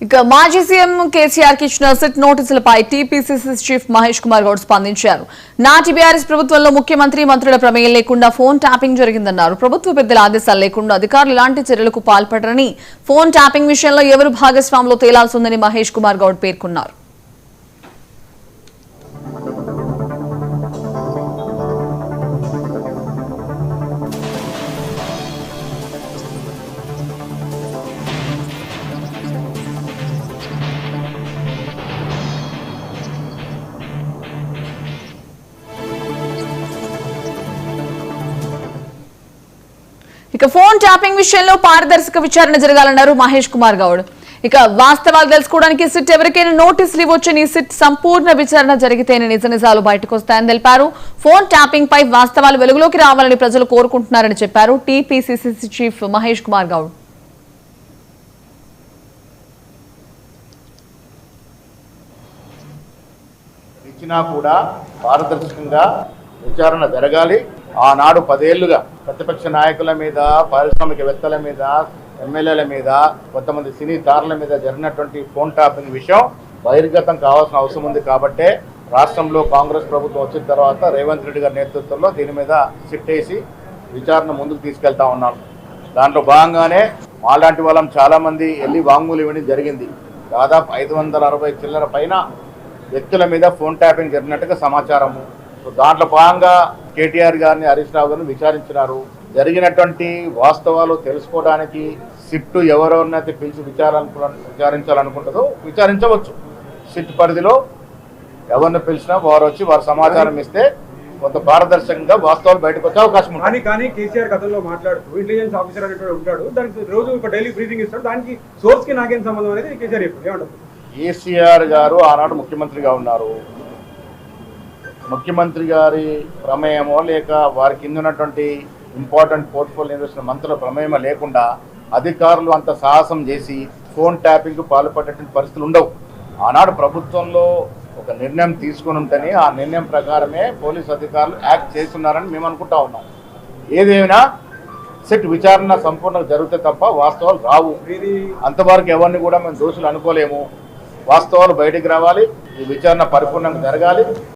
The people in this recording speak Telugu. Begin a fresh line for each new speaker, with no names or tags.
ఇక మాజీ సీఎం కేసీఆర్ కి ఇచ్చిన సిట్ నోటీసులపై టీపీసీసీ చీఫ్ మహేష్ కుమార్ గౌడ్ స్పందించారు. నాటి బీఆర్ఎస్ ప్రభుత్వంలో ముఖ్యమంత్రి మంత్రుల ప్రమేయం లేకుండా ఫోన్ ట్యాపింగ్ జరిగిందన్నారు. ప్రభుత్వ పెద్దల ఆదేశాలు లేకుండా అధికారులు ఇలాంటి చర్యలకు పాల్పడరని, ఫోన్ ట్యాపింగ్ విషయంలో ఎవరు భాగస్వాములో తేలాల్సి ఉందని మహేష్ కుమార్ గౌడ్ పేర్కొన్నారు. ఇక ఫోన్ ట్యాపింగ్ విషయంలో పారదర్శక విచారణ జరగాలన్నారు మహేష్ కుమార్ గౌడ్. ఇక వాస్తవాలు తెలుసుకోవడానికి సిట్ ఎవరికైనా నోటీసులు ఇవ్వొచ్చని, సిట్ సంపూర్ణ విచారణ జరిగితేనే నిజ నిజాలు బయటకు వస్తాయని తెలిపారు. ఫోన్ ట్యాపింగ్ పై వాస్తవాలు వెలుగులోకి రావాలని ప్రజలు కోరుకుంటున్నారని చెప్పారు టీపీసీసీ చీఫ్ మహేష్ కుమార్ గౌడ్.
ఇచ్చినా కూడా పారదర్శకంగా విచారణ జరగాలి. ఆనాడు 10 ఏళ్లుగా ప్రతిపక్ష నాయకుల మీద, పారిశ్రామికవేత్తల మీద, ఎమ్మెల్యేల మీద, కొంతమంది సినీ తారల మీద జరిగినటువంటి ఫోన్ ట్యాపింగ్ విషయం బహిర్గతం కావాల్సిన అవసరం ఉంది. కాబట్టే రాష్ట్రంలో కాంగ్రెస్ ప్రభుత్వం వచ్చిన తర్వాత రేవంత్ రెడ్డి గారి నేతృత్వంలో దీని మీద సిట్ వేసి విచారణ ముందుకు తీసుకెళ్తా ఉన్నాం. దాంట్లో భాగంగానే మాలాంటి వాళ్ళం చాలామంది వెళ్ళి వాంగ్మూలం ఇవ్వడం జరిగింది. దాదాపు 560 చిల్లర పైన వ్యక్తుల మీద ఫోన్ ట్యాపింగ్ జరిగినట్టుగా సమాచారము. దాంట్లో భాగంగా కేటీఆర్ గారిని, హరీష్ రావు గారిని విచారించినారు. జరిగినటువంటి వాస్తవాలు తెలుసుకోవడానికి సిట్ ఎవరెవరినైతే పిలిచి విచారించాలనుకుంటుందో విచారించవచ్చు. సిట్ పరిధిలో ఎవరిని పిలిచినా వారు వచ్చి వారు సమాచారం ఇస్తే కొంత పారదర్శకంగా వాస్తవాలు బయటకు వచ్చే అవకాశం ఉంది.
కానీ కేసీఆర్ గతంలో మాట్లాడుతూ ఇంటెలిజెన్స్ ఆఫీసర్ అనేటువంటి ఉంటాడు, దానికి రోజు ఒక డైలీ బ్రీఫింగ్ ఇస్తాడు, దానికి సోర్స్ కి నాకేం సంబంధం అనేది కేసీఆర్ చెప్పారు. ఏమంటారు?
కేసీఆర్ గారు ఆనాడు ముఖ్యమంత్రిగా ఉన్నారు. ముఖ్యమంత్రి గారి ప్రమేయమో లేక వారి కింద ఉన్నటువంటి ఇంపార్టెంట్ పోర్ట్ఫోలియో నిర్వహించిన మంత్రుల ప్రమేయమో లేకుండా అధికారులు అంత సాహసం చేసి ఫోన్ ట్యాపింగ్కు పాల్పడేటువంటి పరిస్థితులు ఉండవు. ఆనాడు ప్రభుత్వంలో ఒక నిర్ణయం తీసుకుని ఉంటేనే ఆ నిర్ణయం ప్రకారమే పోలీసు అధికారులు యాక్ట్ చేస్తున్నారని మేము అనుకుంటా ఉన్నాం. ఏదేమైనా సిట్ విచారణ సంపూర్ణంగా జరిగితే తప్ప వాస్తవాలు రావు. అంతవరకు ఎవరిని కూడా మేము దోషులు అనుకోలేము. వాస్తవాలు బయటికి రావాలి. ఈ విచారణ పరిపూర్ణంగా జరగాలి.